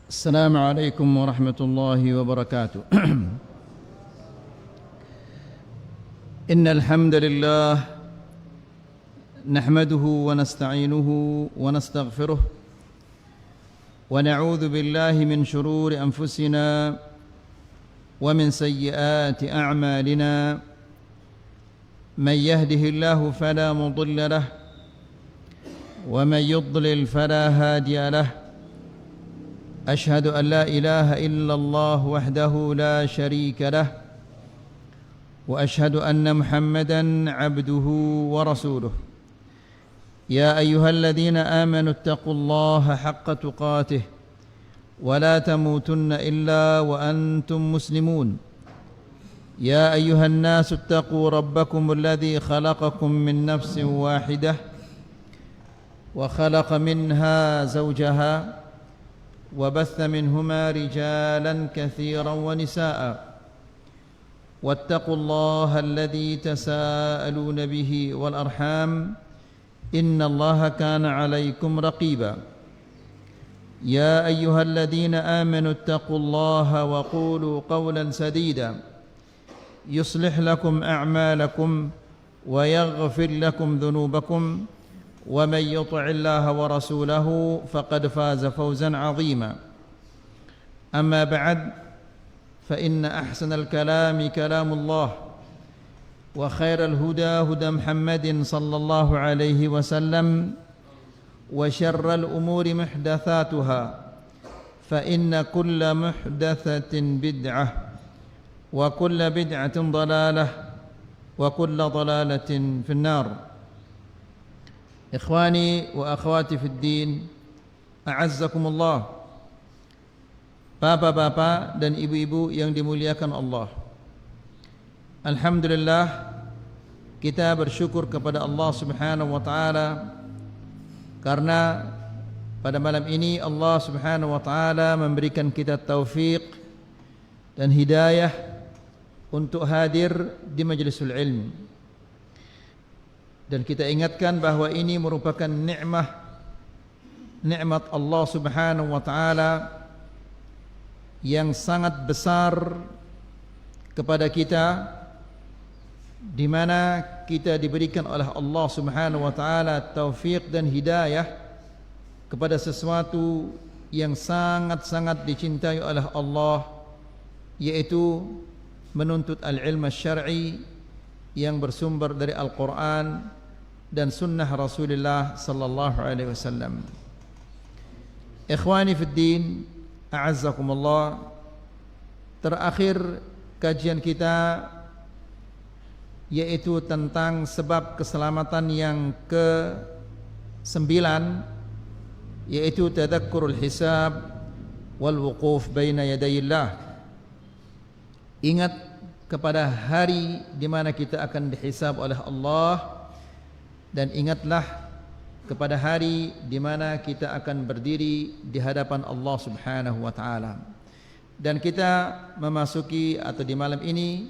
السلام عليكم ورحمة الله وبركاته. إن الحمد لله نحمده ونستعينه ونستغفره ونعوذ بالله من شرور أنفسنا ومن سيئات أعمالنا. من يهده الله فلا مضل له ومن يضلل فلا هادي له. أشهد أن لا إله إلا الله وحده لا شريك له وأشهد أن محمدًا عبده ورسوله. يا أيها الذين آمنوا اتقوا الله حق تقاته ولا تموتن إلا وأنتم مسلمون. يا أيها الناس اتقوا ربكم الذي خلقكم من نفس واحدة وخلق منها زوجها وبث منهما رجالا كثيرا ونساء. واتقوا الله الذي تساءلون به والأرحام إن الله كان عليكم رقيبا. يا أيها الذين آمنوا اتقوا الله وقولوا قولا سديدا يصلح لكم أعمالكم ويغفر لكم ذنوبكم ومن يطع الله ورسوله فقد فاز فوزا عظيما. أما بعد فإن أحسن الكلام كلام الله وخير الهدى هدى محمد صلى الله عليه وسلم وشر الأمور محدثاتها فإن كل محدثة بدعة وكل بدعة ضلالة وكل ضلالة في النار. Ikhwani wa akhwati fid din, a'azzakumullah. Bapak-bapak dan ibu-ibu yang dimuliakan Allah, alhamdulillah kita bersyukur kepada Allah Subhanahu wa taala karena pada malam ini Allah Subhanahu wa taala memberikan kita taufik dan hidayah untuk hadir di majlisul ilm. Dan kita ingatkan bahwa ini merupakan nikmat Allah Subhanahu wa taala yang sangat besar kepada kita, di mana kita diberikan oleh Allah Subhanahu wa taala taufik dan hidayah kepada sesuatu yang sangat-sangat dicintai oleh Allah, yaitu menuntut al-ilm asy-syar'i yang bersumber dari Al-Quran dan sunnah Rasulullah sallallahu alaihi wasallam. Ikhwani fid din, a'azzakumullah. Terakhir kajian kita yaitu tentang sebab keselamatan yang ke-9, yaitu tadakkurul hisab wal wuquf baina yadayillah. Ingat kepada hari di mana kita akan dihisab oleh Allah, dan ingatlah kepada hari di mana kita akan berdiri di hadapan Allah Subhanahu wa taala. Dan kita memasuki, atau di malam ini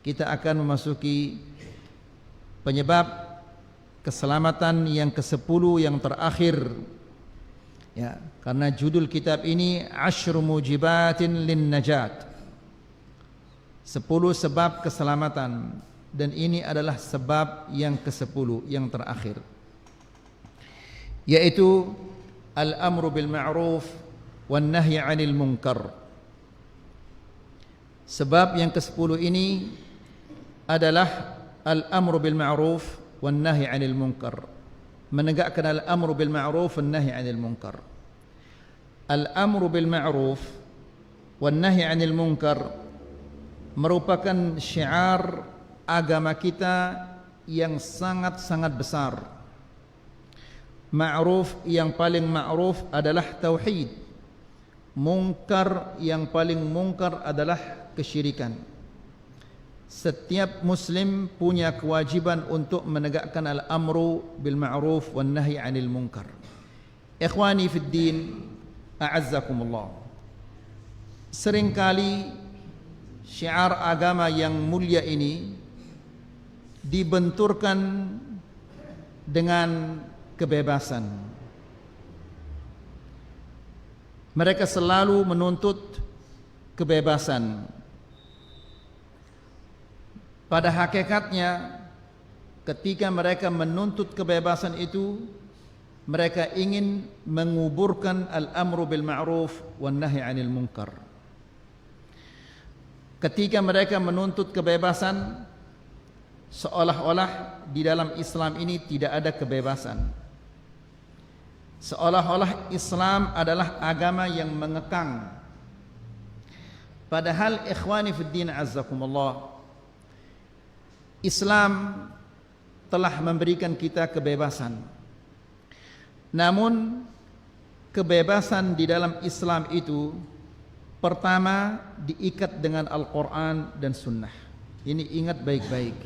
kita akan memasuki penyebab keselamatan yang ke-10 yang terakhir. Ya, karena judul kitab ini Asyru Mujibatin lin Najat. 10 sebab keselamatan, dan ini adalah sebab yang ke-10 yang terakhir, yaitu al-amru bil ma'ruf wan nahyi 'anil munkar. Sebab yang ke-10 ini adalah al-amru bil ma'ruf wan nahyi 'anil munkar, menegakkan al-amru bil ma'ruf wan nahyi 'anil munkar. Al-amru bil ma'ruf wan nahyi 'anil munkar merupakan syiar agama kita yang sangat-sangat besar. Ma'ruf, yang paling ma'ruf adalah tauhid. Munkar, yang paling munkar adalah kesyirikan. Setiap muslim punya kewajiban untuk menegakkan al-amru bil ma'ruf wan nahyi 'anil munkar. Ikhwani fid din, a'azzakumullah. Seringkali syiar agama yang mulia ini dibenturkan dengan kebebasan. Mereka selalu menuntut kebebasan. Pada hakikatnya, ketika mereka menuntut kebebasan itu, mereka ingin menguburkan al-amru bil ma'ruf wan nahi 'anil munkar. Ketika mereka menuntut kebebasan, seolah-olah di dalam Islam ini tidak ada kebebasan. Seolah-olah Islam adalah agama yang mengekang. Padahal ikhwani fiddin azzakumullah, Islam telah memberikan kita kebebasan. Namun kebebasan di dalam Islam itu pertama diikat dengan Al-Quran dan Sunnah. Ini ingat baik-baik.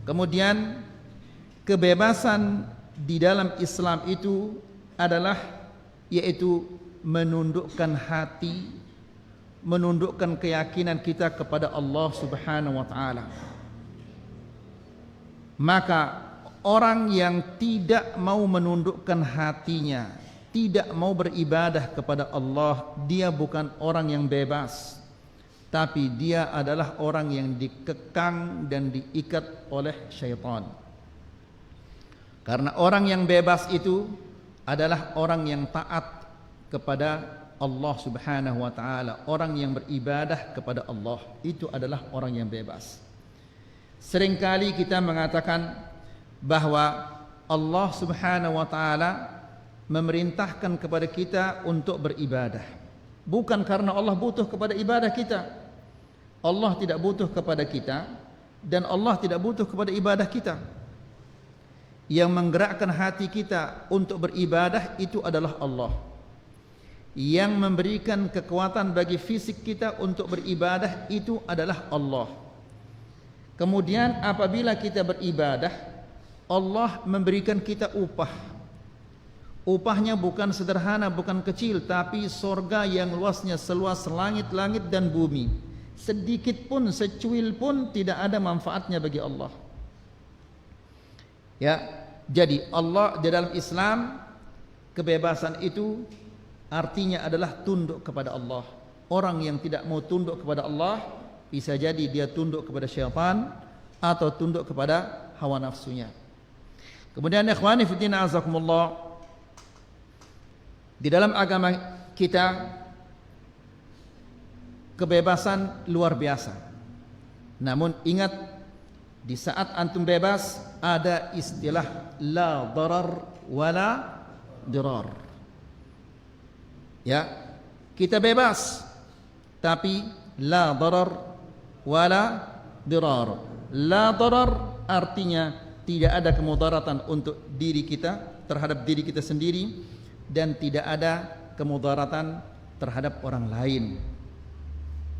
Kemudian kebebasan di dalam Islam itu adalah yaitu menundukkan hati, menundukkan keyakinan kita kepada Allah Subhanahu wa taala. Maka orang yang tidak mau menundukkan hatinya, tidak mau beribadah kepada Allah, dia bukan orang yang bebas, tapi dia adalah orang yang dikekang dan diikat oleh syaitan. Karena orang yang bebas itu adalah orang yang taat kepada Allah Subhanahu wa taala, orang yang beribadah kepada Allah, itu adalah orang yang bebas. Seringkali kita mengatakan bahwa Allah Subhanahu wa taala memerintahkan kepada kita untuk beribadah. Bukan karena Allah butuh kepada ibadah kita. Allah tidak butuh kepada kita dan Allah tidak butuh kepada ibadah kita. Yang menggerakkan hati kita untuk beribadah itu adalah Allah. Yang memberikan kekuatan bagi fisik kita untuk beribadah itu adalah Allah. Kemudian apabila kita beribadah, Allah memberikan kita upah. Upahnya bukan sederhana, bukan kecil, tapi sorga yang luasnya seluas langit-langit dan bumi. Sedikit pun, secuil pun tidak ada manfaatnya bagi Allah. Ya, jadi Allah di dalam Islam, kebebasan itu artinya adalah tunduk kepada Allah. Orang yang tidak mau tunduk kepada Allah, bisa jadi dia tunduk kepada syaitan atau tunduk kepada hawa nafsunya. Kemudian ikhwani fillah azakumullah, di dalam agama kita kebebasan luar biasa. Namun ingat, di saat antum bebas ada istilah la darar wala dirar. Ya, kita bebas tapi la darar wala dirar. La darar artinya tidak ada kemudaratan untuk diri kita, terhadap diri kita sendiri, dan tidak ada kemudaratan terhadap orang lain.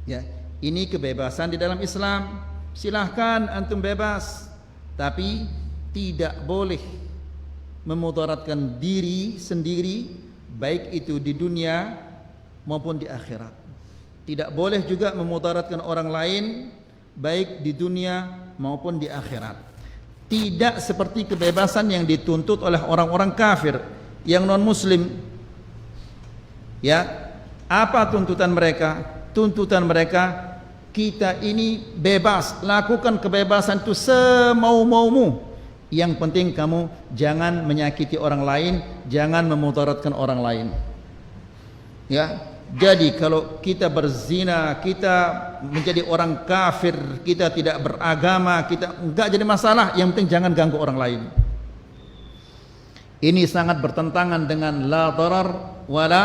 Ya, ini kebebasan di dalam Islam. Silahkan antum bebas, tapi tidak boleh memudaratkan diri sendiri, baik itu di dunia maupun di akhirat. Tidak boleh juga memudaratkan orang lain, baik di dunia maupun di akhirat. Tidak seperti kebebasan yang dituntut oleh orang-orang kafir yang non-muslim. Ya, apa tuntutan mereka? Tuntutan mereka, kita ini bebas, lakukan kebebasan itu semau-maumu. Yang penting kamu jangan menyakiti orang lain, jangan memudaratkan orang lain. Ya, jadi kalau kita berzina, kita menjadi orang kafir, kita tidak beragama, kita enggak jadi masalah. Yang penting jangan ganggu orang lain. Ini sangat bertentangan dengan la darar wala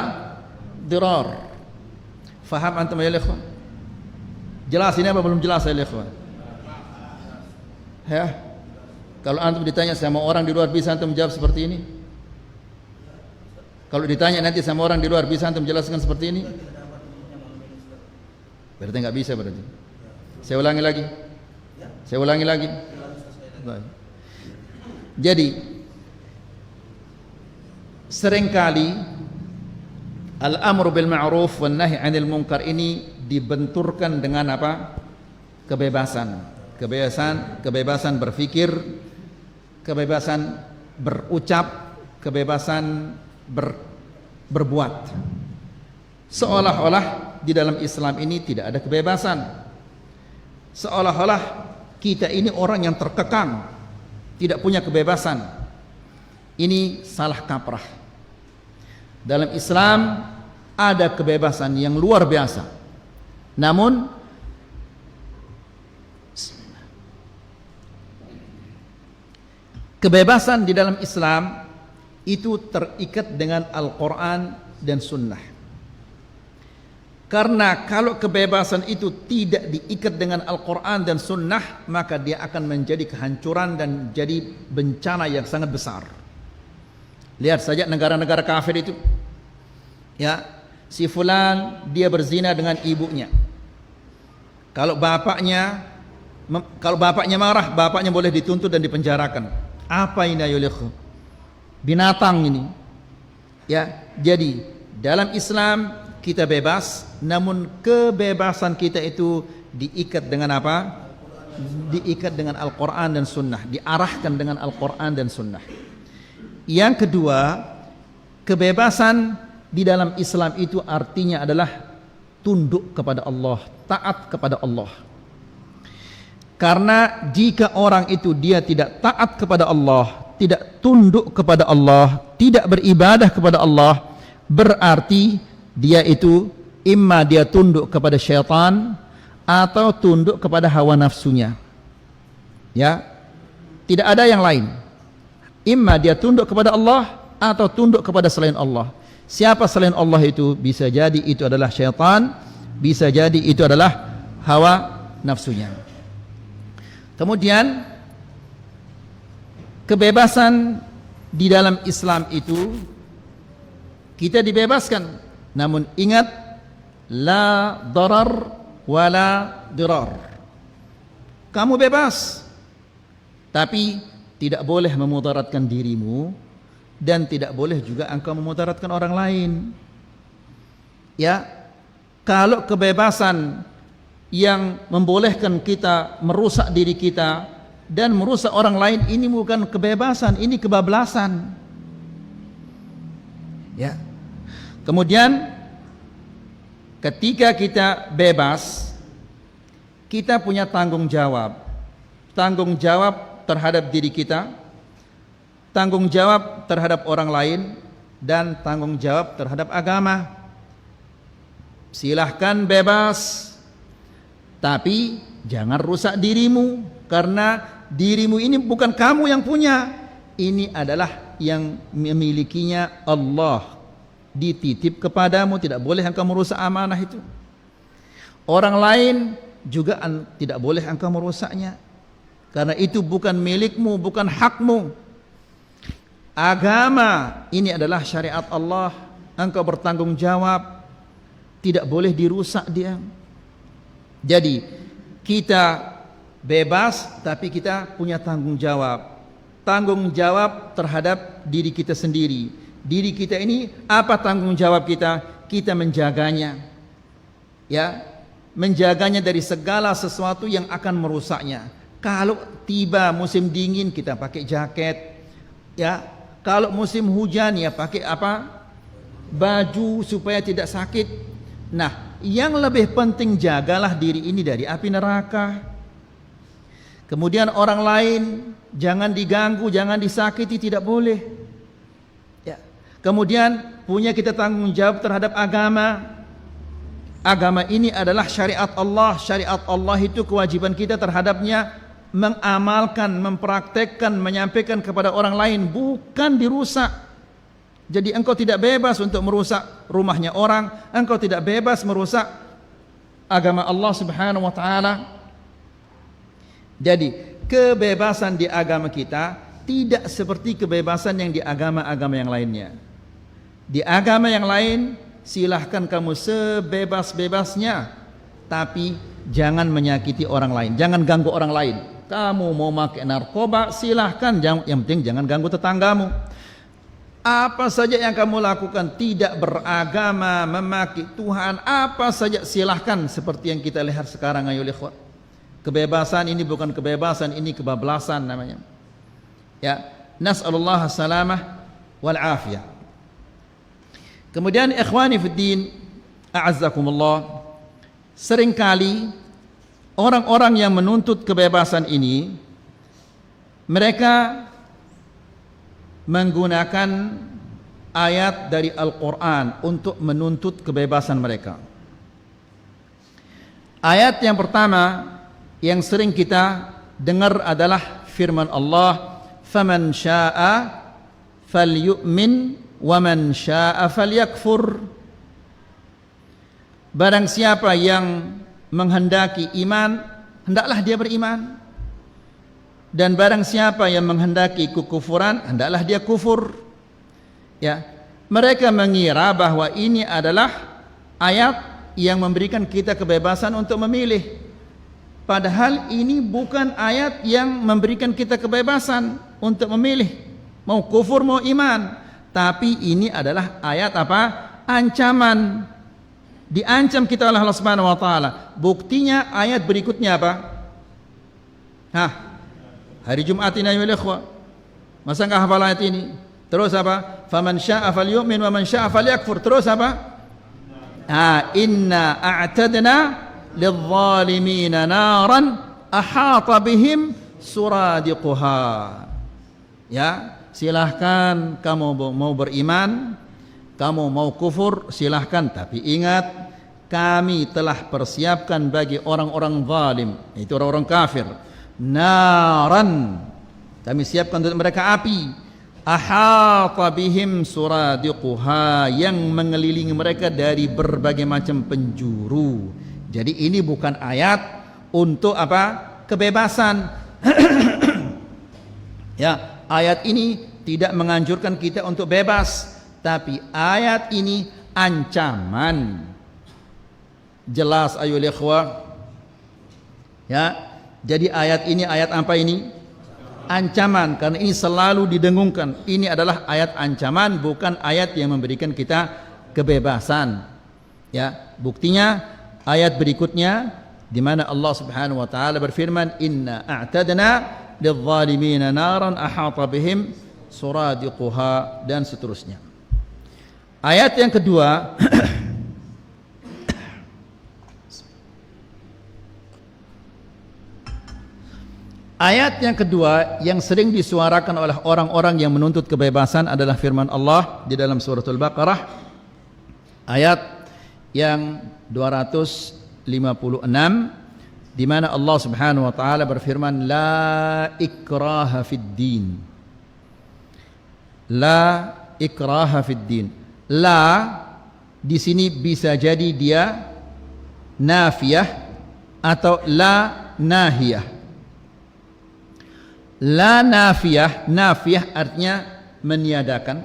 dirar. Faham antum ya ikhwan? Jelas ini apa belum jelas ya ikhwan? Ya. Kalau antum ditanya sama orang di luar, bisa antum jawab seperti ini? Kalau ditanya nanti sama orang di luar, bisa antum jelaskan seperti ini? Berarti enggak bisa berarti. Saya ulangi lagi. Saya ulangi lagi. Jadi seringkali al-amru bil ma'ruf wan nahi 'anil munkar ini dibenturkan dengan apa? Kebebasan. Kebebasan berpikir, kebebasan berucap, kebebasan berbuat. Seolah-olah di dalam Islam ini tidak ada kebebasan. Seolah-olah kita ini orang yang terkekang, tidak punya kebebasan. Ini salah kaprah. Dalam Islam ada kebebasan yang luar biasa. Namun kebebasan di dalam Islam itu terikat dengan Al-Quran dan Sunnah. Karena kalau kebebasan itu tidak diikat dengan Al-Quran dan Sunnah, maka dia akan menjadi kehancuran dan jadi bencana yang sangat besar. Lihat saja negara-negara kafir itu. Ya, si fulan dia berzina dengan ibunya. Kalau bapaknya marah, bapaknya boleh dituntut dan dipenjarakan. Apa ini ayulikhu? Binatang ini. Ya, jadi dalam Islam kita bebas, namun kebebasan kita itu diikat dengan apa? Diikat dengan Al-Quran dan Sunnah, diarahkan dengan Al-Quran dan Sunnah. Yang kedua, kebebasan di dalam Islam itu artinya adalah tunduk kepada Allah, taat kepada Allah. Karena jika orang itu dia tidak taat kepada Allah, tidak tunduk kepada Allah, tidak beribadah kepada Allah, berarti dia itu imma dia tunduk kepada syaitan atau tunduk kepada hawa nafsunya. Ya, tidak ada yang lain. Imma dia tunduk kepada Allah atau tunduk kepada selain Allah. Siapa selain Allah itu? Bisa jadi itu adalah syaitan, bisa jadi itu adalah hawa nafsunya. Kemudian kebebasan di dalam Islam itu kita dibebaskan, namun ingat, la darar wala dirar. Kamu bebas, tapi tidak boleh memudaratkan dirimu dan tidak boleh juga engkau memudaratkan orang lain. Ya, kalau kebebasan yang membolehkan kita merusak diri kita dan merusak orang lain, ini bukan kebebasan, ini kebablasan. Ya. Kemudian ketika kita bebas, kita punya tanggung jawab. Tanggung jawab terhadap diri kita, tanggung jawab terhadap orang lain, dan tanggung jawab terhadap agama. Silahkan bebas, tapi jangan rusak dirimu, karena dirimu ini bukan kamu yang punya, ini adalah yang memilikinya Allah, dititip kepadamu, tidak boleh engkau merusak amanah itu. Orang lain juga tidak boleh engkau merusaknya, karena itu bukan milikmu, bukan hakmu. Agama ini adalah syariat Allah, engkau bertanggung jawab, tidak boleh dirusak dia. Jadi kita bebas, tapi kita punya tanggung jawab. Tanggung jawab terhadap diri kita sendiri. Diri kita ini apa tanggung jawab kita? Kita menjaganya. Ya, menjaganya dari segala sesuatu yang akan merusaknya. Kalau tiba musim dingin, kita pakai jaket. Ya, kalau musim hujan, ya pakai apa? Baju supaya tidak sakit. Nah, yang lebih penting, jagalah diri ini dari api neraka. Kemudian orang lain jangan diganggu, jangan disakiti, tidak boleh. Ya. Kemudian punya kita tanggung jawab terhadap agama. Agama ini adalah syariat Allah. Syariat Allah itu kewajiban kita terhadapnya mengamalkan, mempraktekkan, menyampaikan kepada orang lain, bukan dirusak. Jadi engkau tidak bebas untuk merusak rumahnya orang, engkau tidak bebas merusak agama Allah Subhanahu wa taala. Jadi kebebasan di agama kita tidak seperti kebebasan yang di agama-agama yang lainnya. Di agama yang lain silahkan kamu sebebas-bebasnya, tapi jangan menyakiti orang lain, jangan ganggu orang lain. Kamu mau pakai narkoba silahkan, yang penting jangan ganggu tetanggamu. Apa saja yang kamu lakukan tidak beragama, memaki Tuhan, apa saja silahkan. Seperti yang kita lihat sekarang, ayo ikhwan. Kebebasan ini bukan kebebasan, ini kebablasan namanya. Ya, nas'alullah salamah wal afiyah. Kemudian ikhwani fiddin, a'azzakumullah, seringkali orang-orang yang menuntut kebebasan ini mereka menggunakan ayat dari Al-Quran untuk menuntut kebebasan mereka. Ayat yang pertama yang sering kita dengar adalah firman Allah, "Faman syaa'a falyu'min wa man syaa'a falyakfur." Barang siapa yang menghendaki iman, hendaklah dia beriman. Dan barang siapa yang menghendaki kekufuran, hendaklah dia kufur. Ya, mereka mengira bahwa ini adalah ayat yang memberikan kita kebebasan untuk memilih. Padahal ini bukan ayat yang memberikan kita kebebasan untuk memilih mau kufur mau iman, tapi ini adalah ayat apa? Ancaman. Diancam kita oleh Allah Subhanahu wa taala. Buktinya ayat berikutnya apa? Hari Jumat ini ayyuhal ikhwah. Masa enggak hafal ayat ini? Terus apa? Faman syaa'a falyu'min wa man syaa'a falyakfur. Terus apa? Inna a'tadna lidh-dhalimina naran ahata bihim suradiquha. Ya, silahkan kamu mau beriman, kamu mau kufur, silahkan, tapi ingat kami telah persiapkan bagi orang-orang zalim, itu orang-orang kafir, naran, kami siapkan untuk mereka api, ahata bihim suradiquha, yang mengelilingi mereka dari berbagai macam penjuru. Jadi ini bukan ayat untuk apa? Kebebasan. Ya, ayat ini tidak menganjurkan kita untuk bebas, tapi ayat ini ancaman. Jelas ayyuhal ikhwah. Ya, jadi ayat ini ayat apa ini? Ancaman, karena ini selalu didengungkan. Ini adalah ayat ancaman, bukan ayat yang memberikan kita kebebasan. Ya, buktinya ayat berikutnya di mana Allah Subhanahu wa taala berfirman, "Inna a'tadna lidh-dhalimina naran ahata bihim suradiquha," dan seterusnya. Ayat yang kedua ayat yang kedua yang sering disuarakan oleh orang-orang yang menuntut kebebasan adalah firman Allah di dalam suratul Baqarah ayat yang 256, di mana Allah Subhanahu wa taala berfirman, "La ikraha fid din." La ikraha fid din. La di sini bisa jadi dia nafiyah atau la nahiyah. La nafiyah, nafiyah artinya meniadakan.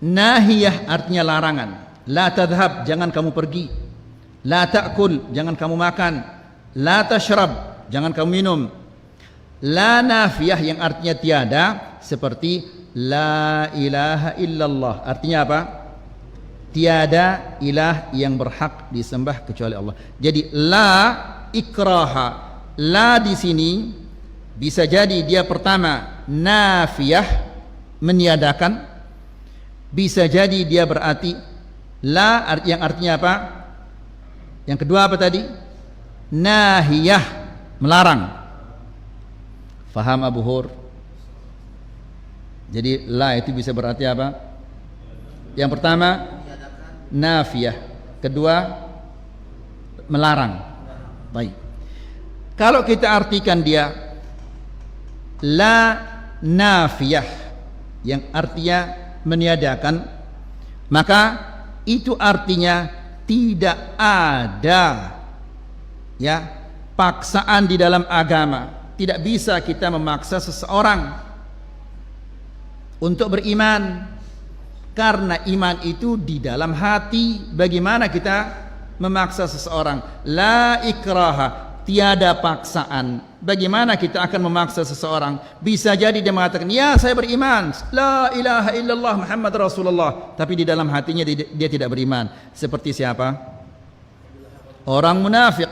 Nahiyah artinya larangan. La tadhhab, jangan kamu pergi. La ta'kul, jangan kamu makan. La tashrab, jangan kamu minum. La nafiyah yang artinya tiada, seperti la ilaha illallah. Artinya apa? Tiada ilah yang berhak disembah kecuali Allah. Jadi la ikraha. La di sini bisa jadi dia pertama nafiyah, meniadakan. Bisa jadi dia berarti la yang artinya apa? Yang kedua apa tadi? Nahiyah, melarang. Faham Abu Hur? Jadi la itu bisa berarti apa? Yang pertama nafiyah, kedua melarang. Baik. Kalau kita artikan dia la nafiyah yang artinya meniadakan, maka itu artinya tidak ada ya paksaan di dalam agama. Tidak bisa kita memaksa seseorang untuk beriman, karena iman itu di dalam hati. Bagaimana kita memaksa seseorang? La ikraha, tiada paksaan. Bagaimana kita akan memaksa seseorang? Bisa jadi dia mengatakan, ya saya beriman, la ilaha illallah Muhammad Rasulullah, tapi di dalam hatinya dia tidak beriman. Seperti siapa? Orang munafik,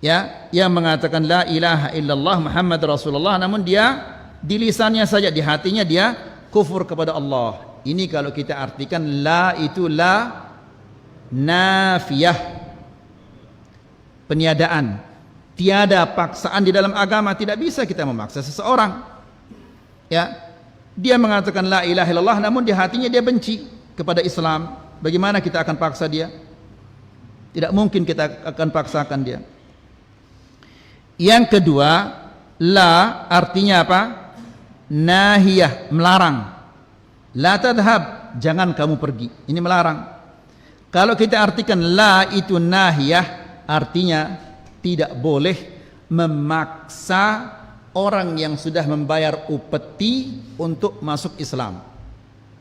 ya, yang mengatakan la ilaha illallah Muhammad Rasulullah, namun dia di lisannya saja, di hatinya dia kufur kepada Allah. Ini kalau kita artikan la itu la nafiyah, peniadaan. Tiada paksaan di dalam agama, tidak bisa kita memaksa seseorang. Ya, dia mengatakan la ilaha illallah namun di hatinya dia benci kepada Islam. Bagaimana kita akan paksa dia? Tidak mungkin kita akan paksakan dia. Yang kedua, la artinya apa? Nahiyah, melarang. La tadhhab, jangan kamu pergi. Ini melarang. Kalau kita artikan la itu nahiyah, artinya tidak boleh memaksa orang yang sudah membayar upeti untuk masuk Islam.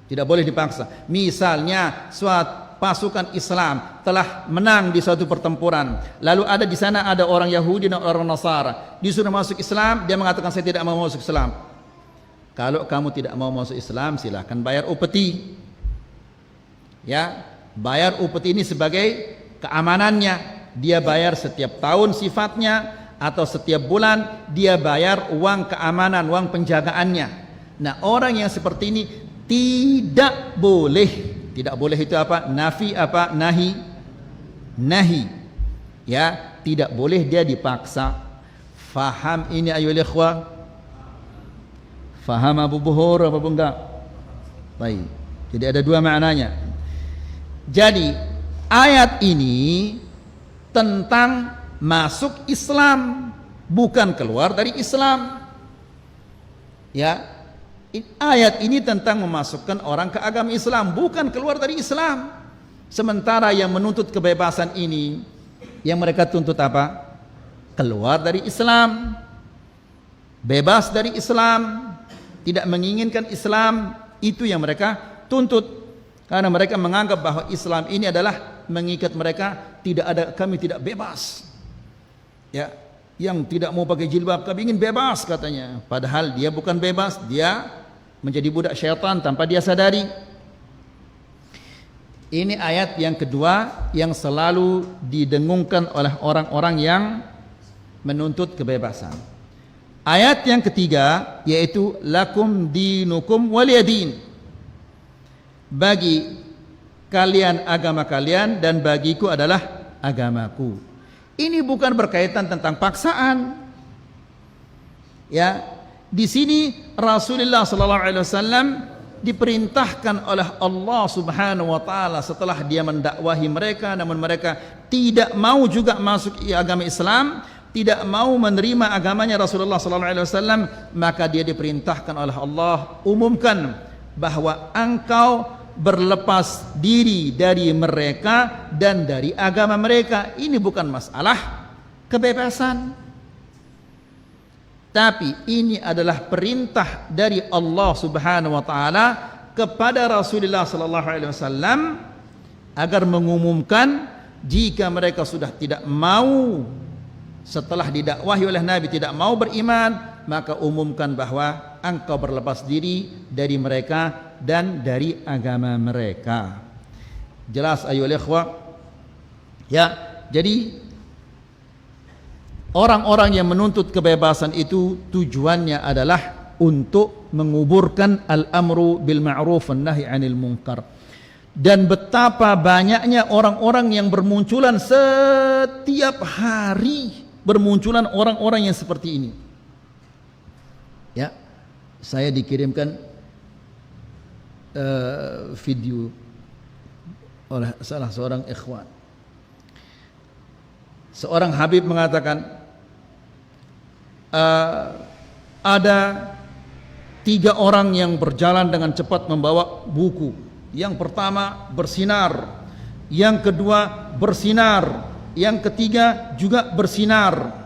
Tidak boleh dipaksa. Misalnya suatu pasukan Islam telah menang di suatu pertempuran, lalu ada di sana ada orang Yahudi dan orang Nasara, disuruh masuk Islam, dia mengatakan saya tidak mau masuk Islam. Kalau kamu tidak mau masuk Islam, silahkan bayar upeti. Ya, bayar upeti ini sebagai keamanannya. Dia bayar setiap tahun sifatnya, atau setiap bulan dia bayar uang keamanan, uang penjagaannya. Nah, orang yang seperti ini tidak boleh. Tidak boleh itu apa? Nafi apa? Nahi. Nahi. Ya, tidak boleh dia dipaksa. Faham ini ayolah ikhwah? Faham Abu Buhur apa enggak? Baik. Jadi ada dua maknanya. Jadi ayat ini tentang masuk Islam, bukan keluar dari Islam. Ya. Ayat ini tentang memasukkan orang ke agama Islam, bukan keluar dari Islam. Sementara yang menuntut kebebasan ini, yang mereka tuntut apa? Keluar dari Islam, bebas dari Islam, tidak menginginkan Islam. Itu yang mereka tuntut, karena mereka menganggap bahwa Islam ini adalah mengikat mereka. Tidak ada, kami tidak bebas. Ya, yang tidak mau pakai jilbab kami ingin bebas katanya. Padahal dia bukan bebas, dia menjadi budak syaitan tanpa dia sadari. Ini ayat yang kedua yang selalu didengungkan oleh orang-orang yang menuntut kebebasan. Ayat yang ketiga yaitu lakum dinukum waliyadin. Bagi kalian agama kalian dan bagiku adalah agamaku. Ini bukan berkaitan tentang paksaan. Ya, di sini Rasulullah sallallahu alaihi wasallam diperintahkan oleh Allah Subhanahu wa taala setelah dia mendakwahi mereka, namun mereka tidak mau juga masuk agama Islam, tidak mau menerima agamanya Rasulullah sallallahu alaihi wasallam, maka dia diperintahkan oleh Allah, umumkan bahwa engkau berlepas diri dari mereka dan dari agama mereka. Ini bukan masalah kebebasan, tapi ini adalah perintah dari Allah Subhanahu wa taala kepada Rasulullah sallallahu alaihi wasallam agar mengumumkan jika mereka sudah tidak mau, setelah didakwahi oleh Nabi tidak mau beriman, maka umumkan bahwa engkau berlepas diri dari mereka dan dari agama mereka. Jelas ayolah ikhwah? Ya, jadi orang-orang yang menuntut kebebasan itu tujuannya adalah untuk menguburkan al-amru bil ma'ruf wan nahi 'anil munkar. Dan betapa banyaknya orang-orang yang bermunculan setiap hari, bermunculan orang-orang yang seperti ini. Ya, saya dikirimkan video oleh salah seorang ikhwan. Seorang Habib mengatakan ada 3 orang yang berjalan dengan cepat membawa buku. Yang pertama bersinar, yang kedua bersinar, yang ketiga juga bersinar.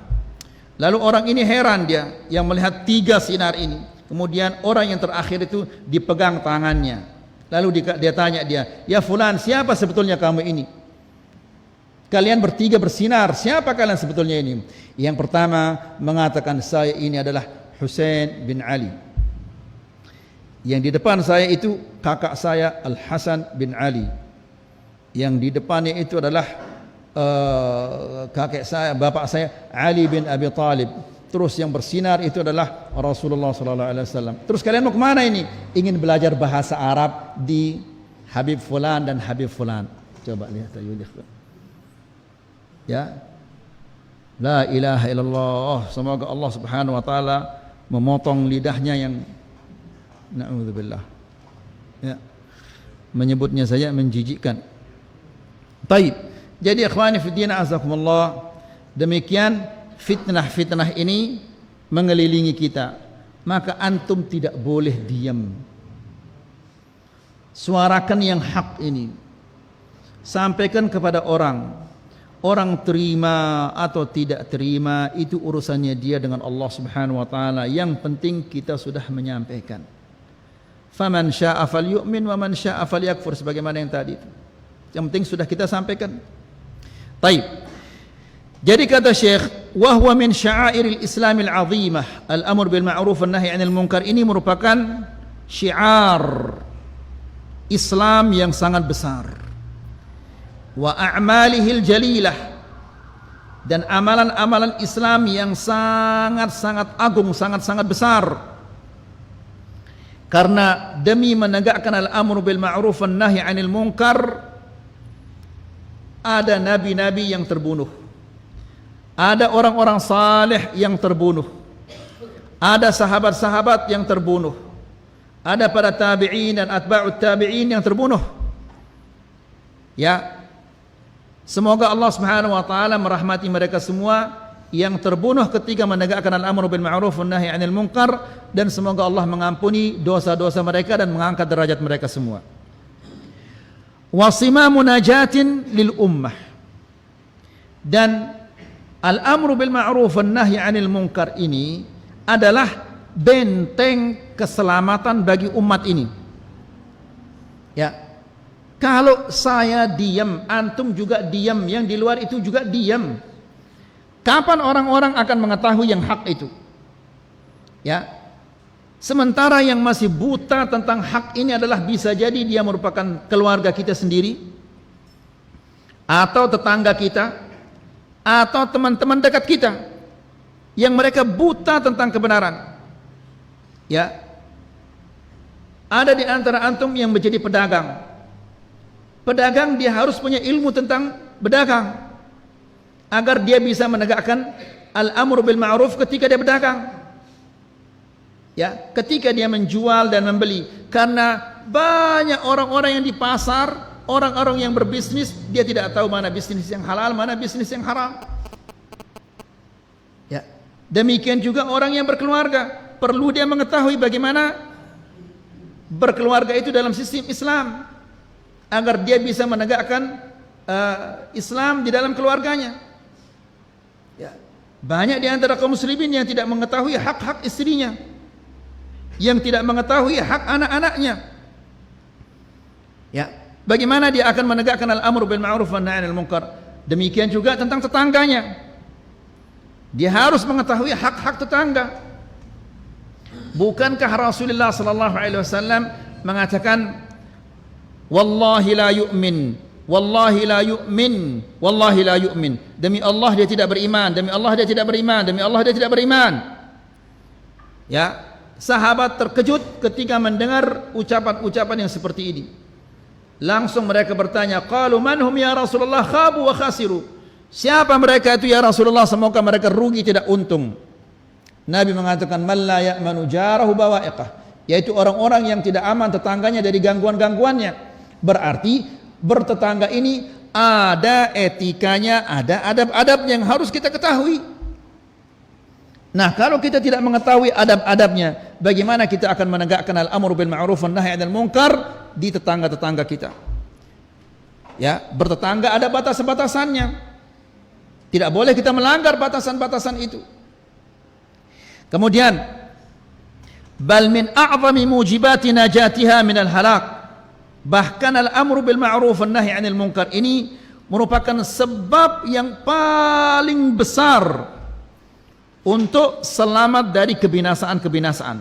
Lalu orang ini heran dia yang melihat 3 sinar ini. Kemudian orang yang terakhir itu dipegang tangannya. Lalu dia tanya dia, "Ya fulan, siapa sebetulnya kamu ini? Kalian bertiga bersinar, siapa kalian sebetulnya ini?" Yang pertama mengatakan, "Saya ini adalah Husain bin Ali." Yang di depan saya itu kakak saya Al-Hasan bin Ali. Yang di depannya itu adalah kakek saya, bapak saya Ali bin Abi Talib. terus yang bersinar itu adalah Rasulullah sallallahu alaihi wasallam. Terus kalian mau kemana ini? Ingin belajar bahasa Arab di Habib fulan dan Habib fulan. Coba lihat ayuh ikhwan. Ya. La ilaha illallah. Semoga Allah Subhanahu wa taala memotong lidahnya yang na'udzubillah. Ya. Menyebutnya saja menjijikkan. Baik. Jadi ikhwani fi din azakumullah, demikian fitnah-fitnah ini mengelilingi kita. Maka antum tidak boleh diam. Suarakan yang hak ini. Sampaikan kepada orang. Orang terima atau tidak terima itu urusannya dia dengan Allah Subhanahu wa taala. Yang penting kita sudah menyampaikan. Faman syaa'a falyu'min wa man syaa'a falyakfur, sebagaimana yang tadi itu. Yang penting sudah kita sampaikan. Baik. Jadi kata Syekh, wa huwa min sya'airil Islamil 'azimah, al-amr bil ma'ruf wan nahy 'anil munkar, ini merupakan syiar Islam yang sangat besar. Wa a'malihil jalilah, dan amalan-amalan Islam yang sangat-sangat agung, sangat-sangat besar. Karena demi menegakkan al-amru bil ma'ruf wan nahy 'anil munkar, ada nabi-nabi yang terbunuh, ada orang-orang saleh yang terbunuh, ada sahabat-sahabat yang terbunuh, ada para tabi'in dan atba'ut tabi'in yang terbunuh. Ya, semoga Allah Subhanahu wa taala merahmati mereka semua yang terbunuh ketika menegakkan al-amru bil ma'ruf wan nahy 'anil munkar, dan semoga Allah mengampuni dosa-dosa mereka dan mengangkat derajat mereka semua. Wasimamu najatin lil ummah, dan al-amru bil ma'ruf wan nahy 'anil munkar ini adalah benteng keselamatan bagi umat ini. Ya. Kalau saya diam, antum juga diam, yang di luar itu juga diam. Kapan orang-orang akan mengetahui yang hak itu? Ya. Sementara yang masih buta tentang hak ini adalah bisa jadi dia merupakan keluarga kita sendiri, atau tetangga kita, atau teman-teman dekat kita, yang mereka buta tentang kebenaran. Ya. Ada di antara antum yang menjadi pedagang. Pedagang dia harus punya ilmu tentang berdagang agar dia bisa menegakkan al-amru bil ma'ruf ketika dia berdagang. Ya, ketika dia menjual dan membeli, karena banyak orang-orang yang di pasar, orang-orang yang berbisnis, dia tidak tahu mana bisnis yang halal, mana bisnis yang haram. Ya, demikian juga orang yang berkeluarga, perlu dia mengetahui bagaimana berkeluarga itu dalam sistem Islam, agar dia bisa menegakkan Islam di dalam keluarganya. Ya. Banyak di antara kaum muslimin yang tidak mengetahui hak-hak istrinya, yang tidak mengetahui hak anak-anaknya. Ya, bagaimana dia akan menegakkan al-amru bil ma'ruf wan nahy 'anil munkar? Demikian juga tentang tetangganya. Dia harus mengetahui hak-hak tetangga. Bukankah Rasulullah sallallahu alaihi wasallam mengatakan, wallahi la yu'min, wallahi la yu'min, wallahi la yu'min, demi Allah dia tidak beriman, demi Allah dia tidak beriman, demi Allah dia tidak beriman. Ya, sahabat terkejut ketika mendengar ucapan-ucapan yang seperti ini. Langsung mereka bertanya, qalu man hum ya Rasulullah, khabu wa khasiru. Siapa mereka itu ya Rasulullah, semoga mereka rugi tidak untung. Nabi mengatakan, man la ya'manu jarahu bawa'iqah, yaitu orang-orang yang tidak aman tetangganya dari gangguan-gangguannya. Berarti bertetangga ini ada etikanya, ada adab-adab yang harus kita ketahui. Nah, kalau kita tidak mengetahui adab-adabnya, bagaimana kita akan menegakkan al-amru bil ma'ruf wan nahy 'anil munkar di tetangga-tetangga kita? Ya, bertetangga ada batas-batasannya. Tidak boleh kita melanggar batasan-batasan itu. Kemudian, bal min a'zami mujibati najatiha minal halak. Bahkan al-amru bil ma'ruf wan nahy 'anil munkar ini merupakan sebab yang paling besar untuk selamat dari kebinasaan-kebinasaan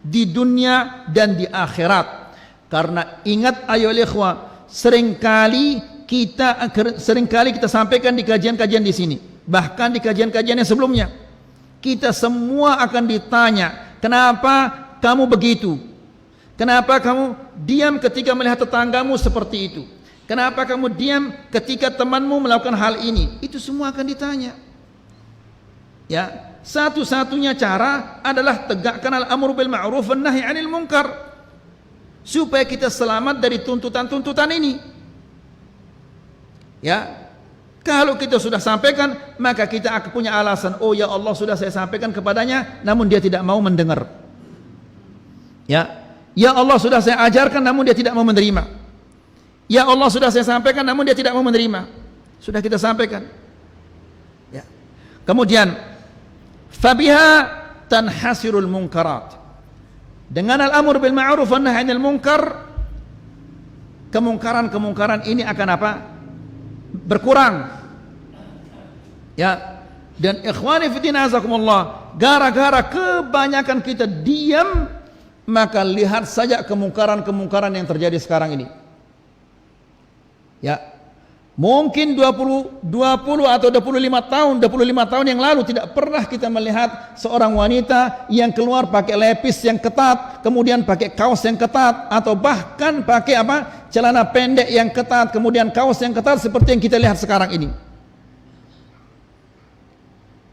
di dunia dan di akhirat. Karena ingat ayo ikhwah, seringkali kita sampaikan di kajian-kajian di sini, bahkan di kajian-kajian yang sebelumnya, kita semua akan ditanya, kenapa kamu begitu? Kenapa kamu diam ketika melihat tetanggamu seperti itu? Kenapa kamu diam ketika temanmu melakukan hal ini? Itu semua akan ditanya. Ya, satu-satunya cara adalah tegakkan al-amru bil ma'ruf wan nahi 'anil munkar supaya kita selamat dari tuntutan-tuntutan ini. Ya, kalau kita sudah sampaikan, maka kita akan punya alasan, oh ya Allah sudah saya sampaikan kepadanya, namun dia tidak mau mendengar. Ya Allah sudah saya ajarkan, namun dia tidak mau menerima. Ya Allah sudah saya sampaikan, namun dia tidak mau menerima. Sudah kita sampaikan. Ya. Kemudian, fabiha tanhasirul munkarat. Dengan al-amr bil ma'ruf wan nahy 'anil munkar, kemungkaran-kemungkaran ini akan apa? Berkurang. Ya. Dan ikhwani fi din azakumullah, gara-gara kebanyakan kita diam, maka lihat saja kemungkaran-kemungkaran yang terjadi sekarang ini. Ya. Mungkin 20 atau 25 tahun yang lalu tidak pernah kita melihat seorang wanita yang keluar pakai lepis yang ketat, kemudian pakai kaos yang ketat, atau bahkan pakai apa? Celana pendek yang ketat, kemudian kaos yang ketat seperti yang kita lihat sekarang ini.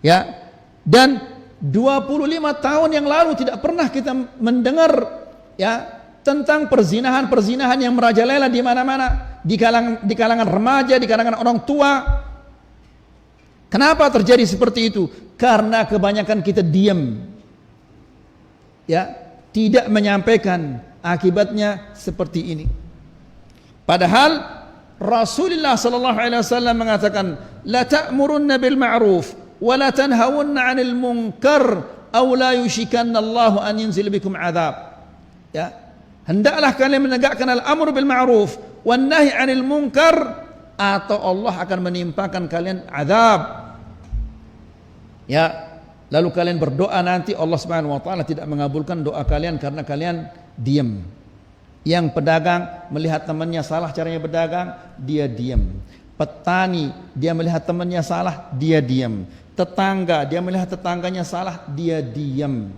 Ya. Dan 25 tahun yang lalu tidak pernah kita mendengar ya tentang perzinahan yang merajalela di mana-mana, di kalangan remaja, di kalangan orang tua. Kenapa terjadi seperti itu? Karena kebanyakan kita diam. Ya, tidak menyampaikan, akibatnya seperti ini. Padahal Rasulullah sallallahu alaihi wasallam mengatakan, la ta'murunna bil ma'ruf wa la tanhawunna 'anil munkar aw la yushikanna Allahu an yunzil bikum 'adzab. Ya. Hendaklah kalian menegakkan al-amr bil ma'ruf wan nahy 'anil munkar, atau Allah akan menimpakan kalian azab. Ya, lalu kalian berdoa nanti Allah Subhanahu wa taala tidak mengabulkan doa kalian karena kalian diam. Yang pedagang melihat temannya salah caranya berdagang, dia diam. Petani dia melihat temannya salah, dia diam. Tetangga dia melihat tetangganya salah, dia diam.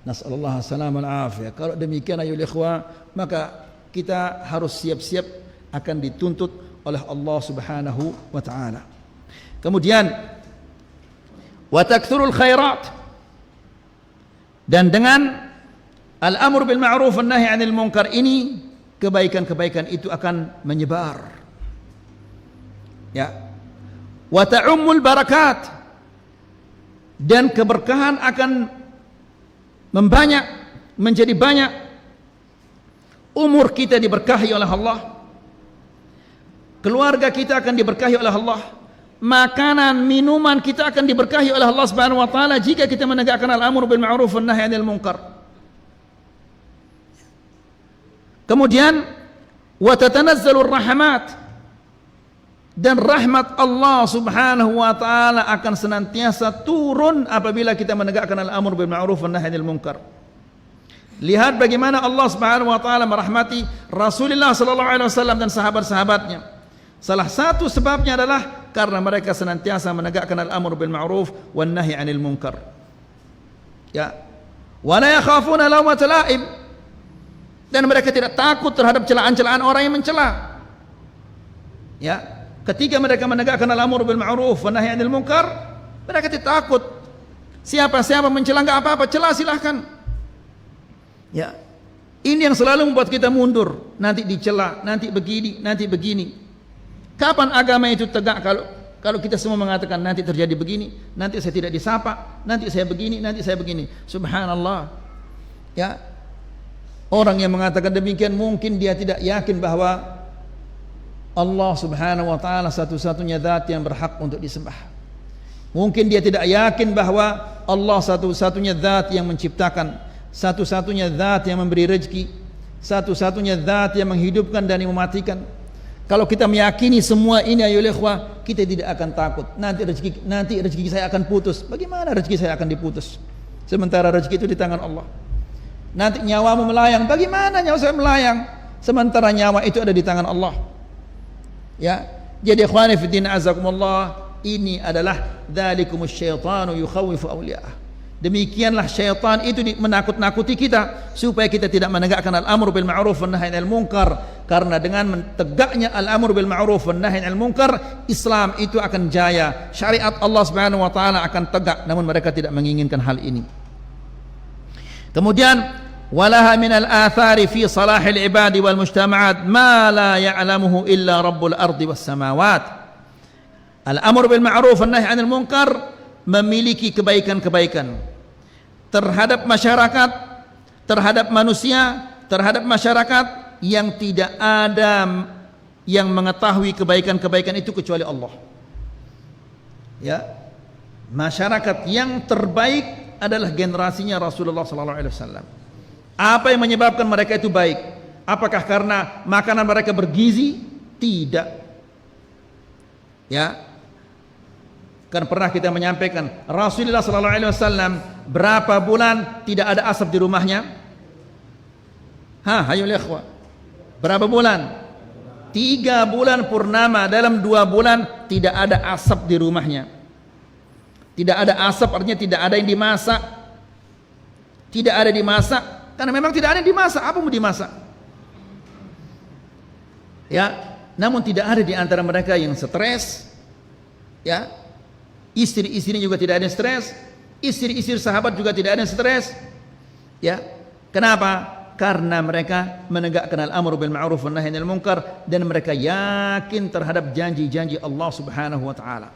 Nasallallahu salam al-afiyah. Kalau demikian ayuhal ikhwah, maka kita harus siap-siap akan dituntut oleh Allah Subhanahu wa taala. Kemudian wa takthurul khairat, dan dengan al-amr bil ma'ruf wan nahy 'anil munkar ini, kebaikan-kebaikan itu akan menyebar. Ya. Wa ta'ummul barakat, dan keberkahan akan membanyak, menjadi banyak. Umur kita diberkahi oleh Allah, keluarga kita akan diberkahi oleh Allah, makanan, minuman kita akan diberkahi oleh Allah Subhanahu wa taala jika kita menegakkan al-amr bil ma'ruf wan nahy 'anil munkar. Kemudian wa tatanazzalur rahmat, dan rahmat Allah Subhanahu wa taala akan senantiasa turun apabila kita menegakkan al-amr bil ma'ruf wan nahy 'anil munkar. Lihat bagaimana Allah Subhanahu wa taala merahmati Rasulullah sallallahu alaihi wasallam dan sahabat-sahabatnya. Salah satu sebabnya adalah karena mereka senantiasa menegakkan al-amr bil ma'ruf wan nahy 'anil munkar. Ya. Wa la yakhafuna lawmata la'im, dan mereka tidak takut terhadap celaan-celaan orang yang mencela. Ya. Ketika mereka menegakkan al-amr bil ma'ruf wan nahy 'anil munkar, mereka tidak takut. Siapa-siapa mencela enggak apa-apa, cela silahkan. Ya. Ini yang selalu membuat kita mundur. Nanti dicela, nanti begini, nanti begini. Kapan agama itu tegak kalau kita semua mengatakan nanti terjadi begini, nanti saya tidak disapa, nanti saya begini, nanti saya begini. Subhanallah. Ya. Orang yang mengatakan demikian mungkin dia tidak yakin bahwa Allah Subhanahu wa taala satu-satunya zat yang berhak untuk disembah. Mungkin dia tidak yakin bahwa Allah satu-satunya zat yang menciptakan, satu-satunya zat yang memberi rezeki, satu-satunya zat yang menghidupkan dan yang mematikan. Kalau kita meyakini semua ini ayuhal ikhwah, kita tidak akan takut nanti rezeki saya akan putus. Bagaimana rezeki saya akan diputus sementara rezeki itu di tangan Allah? Nanti nyawamu melayang, bagaimana nyawa saya melayang sementara nyawa itu ada di tangan Allah? Ya, jadi ikhwani fi din azakumullah, ini adalah dzalikumus syaitanu yukhawifu awliya'ah. Demikianlah syaitan itu menakut-nakuti kita supaya kita tidak menegakkan al-amru bil ma'ruf wan nahy 'anil munkar, karena dengan menegaknya al-amru bil ma'ruf wan nahy 'anil munkar, Islam itu akan jaya, syariat Allah Subhanahu wa taala akan tegak, namun mereka tidak menginginkan hal ini. Kemudian walaha min al-athari fi salahil ibadi wal mujtama'at ma la ya'lamuhu illa rabbul ardi was samawat. Al-amru bil ma'ruf wan nahy 'anil munkar memiliki kebaikan-kebaikan terhadap masyarakat, terhadap manusia, terhadap masyarakat yang tidak ada yang mengetahui kebaikan-kebaikan itu kecuali Allah. Ya, masyarakat yang terbaik adalah generasinya Rasulullah sallallahu alaihi wasallam. Apa yang menyebabkan mereka itu baik? Apakah karena makanan mereka bergizi? Tidak. Ya, kan pernah kita menyampaikan Rasulullah sallallahu alaihi wasallam berapa bulan tidak ada asap di rumahnya? Hayo ikhwah. Berapa bulan? 3 bulan purnama, dalam 2 bulan tidak ada asap di rumahnya. Tidak ada asap artinya tidak ada yang dimasak. Tidak ada dimasak karena memang tidak ada yang dimasak. Apa mau dimasak? Ya, namun tidak ada di antara mereka yang stres. Ya, istri-istrinya juga tidak ada yang stres, istri-istri sahabat juga tidak ada yang stres. Ya, kenapa? Karena mereka menegakkan al-amru bil ma'ruf wan nahy 'anil munkar dan mereka yakin terhadap janji-janji Allah Subhanahu wa taala.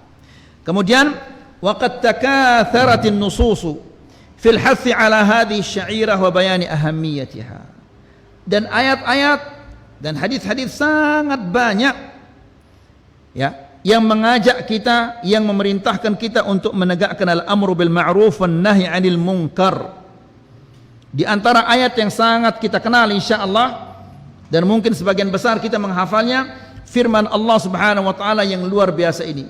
Kemudian waqad takatharat an-nusus fil hathi 'ala hadhihi asy-sya'irah wa bayani ahammiyatiha. Dan ayat-ayat dan hadis-hadis sangat banyak ya yang mengajak kita, yang memerintahkan kita untuk menegakkan al-amru bil ma'ruf wan nahy 'anil munkar. Di antara ayat yang sangat kita kenal insyaallah dan mungkin sebagian besar kita menghafalnya, firman Allah Subhanahu wa taala yang luar biasa ini.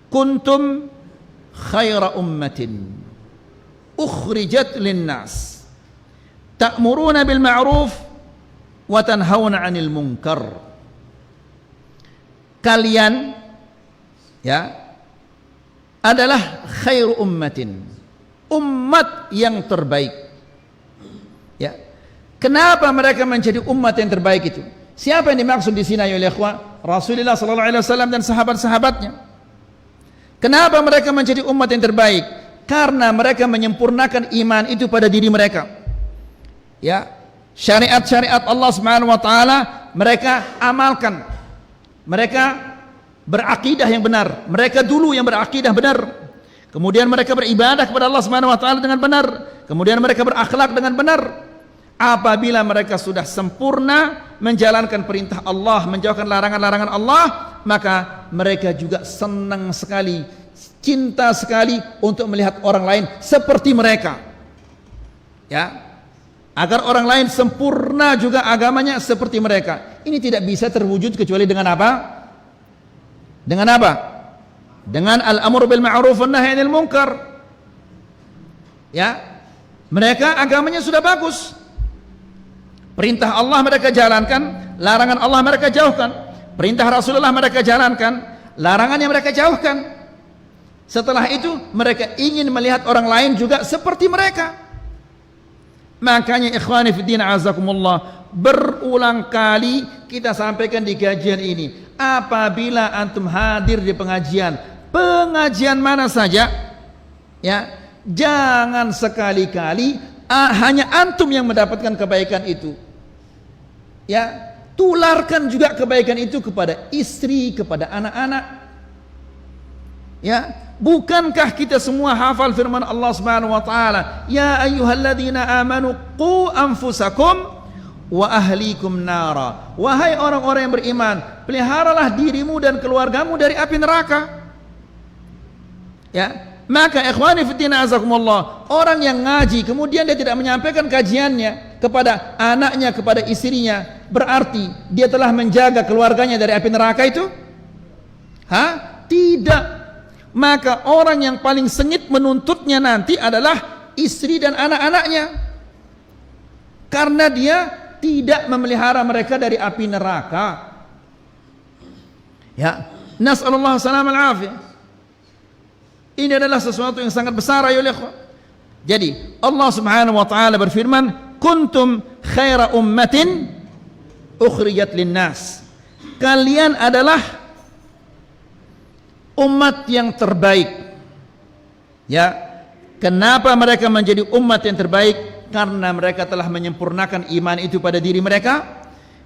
Kuntum khaira ummatin ukhrijat lin-nas ta'muruna bil ma'ruf wa tanhauna 'anil munkar. Kalian ya adalah khairu ummatin, umat yang terbaik. Ya, kenapa mereka menjadi umat yang terbaik itu? Siapa yang dimaksud di sini ya ikhwah? Rasulullah sallallahu alaihi wasallam dan sahabat-sahabatnya. Kenapa mereka menjadi umat yang terbaik? Karena mereka menyempurnakan iman itu pada diri mereka. Ya, syariat-syariat Allah Subhanahu wa taala mereka amalkan. Mereka berakidah yang benar. Mereka dulu yang berakidah benar. Kemudian mereka beribadah kepada Allah Subhanahu wa taala dengan benar. Kemudian mereka berakhlak dengan benar. Apabila mereka sudah sempurna menjalankan perintah Allah, menjauhkan larangan-larangan Allah, maka mereka juga senang sekali, cinta sekali untuk melihat orang lain seperti mereka. Ya, agar orang lain sempurna juga agamanya seperti mereka. Ini tidak bisa terwujud kecuali dengan apa? Dengan apa? Dengan al-amru bil ma'ruf wan nahy 'anil munkar. Ya, mereka agamanya sudah bagus. Perintah Allah mereka jalankan, larangan Allah mereka jauhkan. Perintah Rasulullah mereka jalankan, larangannya mereka jauhkan. Setelah itu mereka ingin melihat orang lain juga seperti mereka. Makanya ikhwani fiddin azakumullah, berulang kali kita sampaikan di kajian ini, apabila antum hadir di pengajian mana saja, ya, jangan sekali-kali hanya antum yang mendapatkan kebaikan itu. Ya, tularkan juga kebaikan itu kepada istri, kepada anak-anak. Ya, bukankah kita semua hafal firman Allah Subhanahu wa taala, ya ayyuhalladzina amanu qu anfusakum wa ahlikum nara. Wahai orang-orang yang beriman, peliharalah dirimu dan keluargamu dari api neraka. Ya, maka ikhwani fiddin azakumullah, orang yang ngaji kemudian dia tidak menyampaikan kajiannya kepada anaknya, kepada istrinya, berarti dia telah menjaga keluarganya dari api neraka itu? Tidak. Maka orang yang paling sengit menuntutnya nanti adalah istri dan anak-anaknya, karena dia tidak memelihara mereka dari api neraka. Ya, nas'alullah salam al-afiyah. Ini adalah sesuatu yang sangat besar ayo ikhwan. Jadi Allah Subhanahu wa taala berfirman, "Kuntum khaira ummatin ukhrijat linnas." Kalian adalah umat yang terbaik. Ya, kenapa mereka menjadi umat yang terbaik? Karena mereka telah menyempurnakan iman itu pada diri mereka.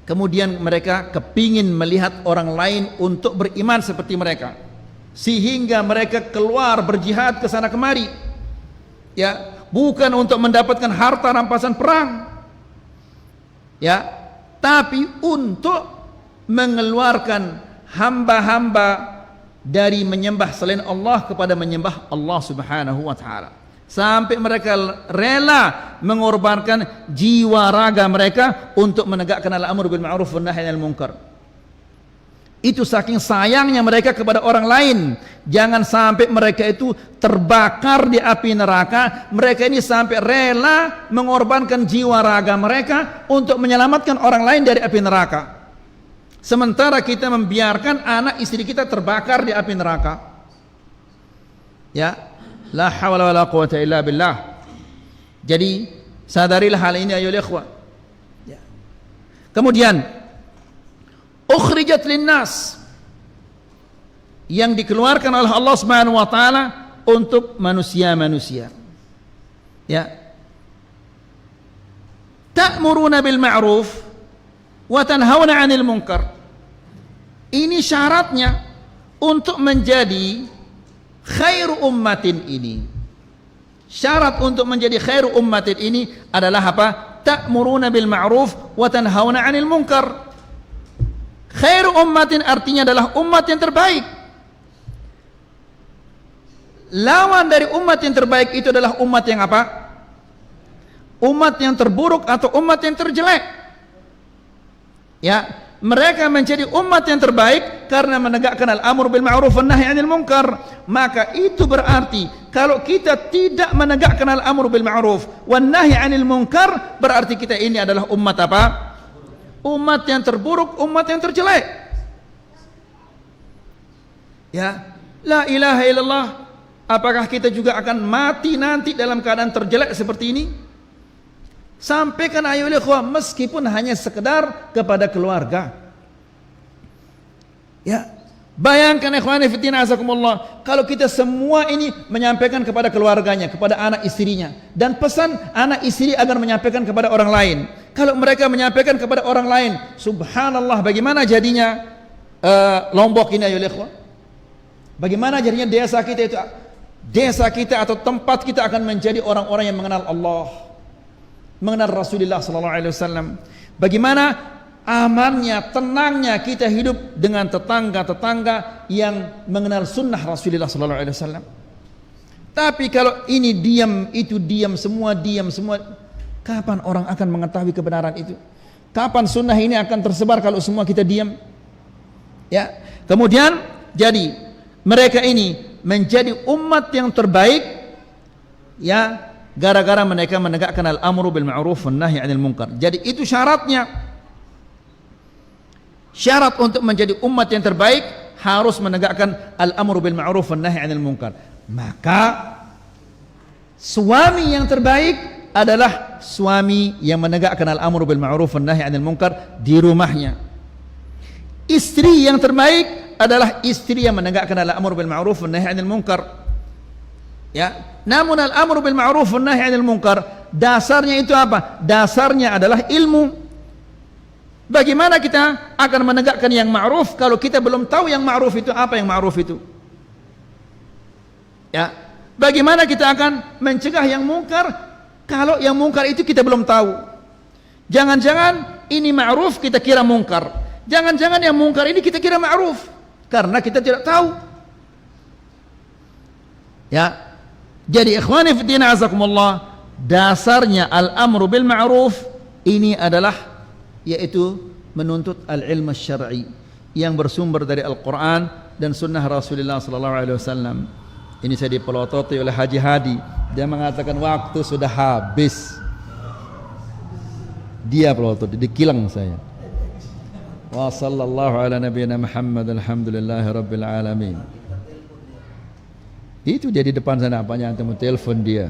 Kemudian mereka kepingin melihat orang lain untuk beriman seperti mereka, sehingga mereka keluar berjihad ke sana kemari. Ya, bukan untuk mendapatkan harta rampasan perang, ya, tapi untuk mengeluarkan hamba-hamba dari menyembah selain Allah kepada menyembah Allah Subhanahu wa taala. Sampai mereka rela mengorbankan jiwa raga mereka untuk menegakkan al-amr bil ma'ruf wan nahy 'anil munkar. Itu saking sayangnya mereka kepada orang lain. Jangan sampai mereka itu terbakar di api neraka. Mereka ini sampai rela mengorbankan jiwa raga mereka untuk menyelamatkan orang lain dari api neraka. Sementara kita membiarkan anak istri kita terbakar di api neraka. Ya, la hawla wala quwata illa billah. Jadi sadarilah hal ini ayo ikhwan. Ya. Kemudian ukhrijat linnas, yang dikeluarkan oleh Allah Subhanahu wa taala untuk manusia-manusia. Ya. Ta'muruna bil ma'ruf wa tanhauna 'anil munkar. Ini syaratnya untuk menjadi khairu ummatin ini. Syarat untuk menjadi khairu ummatin ini adalah apa? Ta'muruna bil ma'ruf wa tanhauna 'anil munkar. Khairu ummatin artinya adalah umat yang terbaik. Lawan dari umat yang terbaik itu adalah umat yang apa? Umat yang terburuk atau umat yang terjelek. Ya, mereka menjadi umat yang terbaik karena menegakkan al-amr bil ma'ruf wan nahy 'anil munkar. Maka itu berarti kalau kita tidak menegakkan al-amr bil ma'ruf wan nahy 'anil munkar, berarti kita ini adalah umat apa? Umat yang terburuk, umat yang terjelek. Ya, la ilaha illallah. Apakah kita juga akan mati nanti dalam keadaan terjelek seperti ini? Sampaikan ayo ikhwah, meskipun hanya sekedar kepada keluarga. Ya, bayangkan ikhwani fiddin azakumullah, kalau kita semua ini menyampaikan kepada keluarganya, kepada anak istrinya, dan pesan anak istri agar menyampaikan kepada orang lain. Kalau mereka menyampaikan kepada orang lain, subhanallah, bagaimana jadinya Lombok ini ayo ikhwah? Bagaimana jadinya desa kita itu? Desa kita atau tempat kita akan menjadi orang-orang yang mengenal Allah, mengenal Rasulullah sallallahu alaihi wasallam. Bagaimana amannya, tenangnya kita hidup dengan tetangga-tetangga yang mengenal sunnah Rasulullah sallallahu alaihi wasallam. Tapi kalau ini diam, itu diam, semua diam, semua, kapan orang akan mengetahui kebenaran itu? Kapan sunnah ini akan tersebar kalau semua kita diam? Ya. Kemudian jadi mereka ini menjadi umat yang terbaik, ya, gara-gara mereka menegakkan al-amru bil ma'ruf wan nahy 'anil munkar. Jadi itu syaratnya. Syarat untuk menjadi umat yang terbaik harus menegakkan al-amru bil ma'ruf wan nahy 'anil munkar. Maka suami yang terbaik adalah suami yang menegakkan al-amru bil ma'ruf wan nahy 'anil munkar di rumahnya. Istri yang terbaik adalah istri yang menegakkan al-amru bil ma'ruf wan nahy 'anil munkar. Ya, namun al-amru bil ma'ruf wan nahy 'anil munkar dasarnya itu apa? Dasarnya adalah ilmu. Bagaimana kita akan menegakkan yang ma'ruf kalau kita belum tahu yang ma'ruf itu apa, yang ma'ruf itu? Ya, bagaimana kita akan mencegah yang mungkar kalau yang mungkar itu kita belum tahu? Jangan-jangan ini ma'ruf kita kira mungkar. Jangan-jangan yang mungkar ini kita kira ma'ruf karena kita tidak tahu. Ya. Jadi ikhwani fi din azakumullah, dasarnya al-amru bil ma'ruf ini adalah yaitu menuntut al-ilmu syar'i yang bersumber dari Al-Qur'an dan sunnah Rasulullah sallallahu alaihi wasallam. Ini saya dipelototi oleh Haji Hadi. Dia mengatakan waktu sudah habis. Dia pelotot, dikilang saya. Wa sallallahu ala nabiyyina Muhammad alhamdulillahi rabbil alamin. Itu dia di depan sana, apa yang antum telepon dia.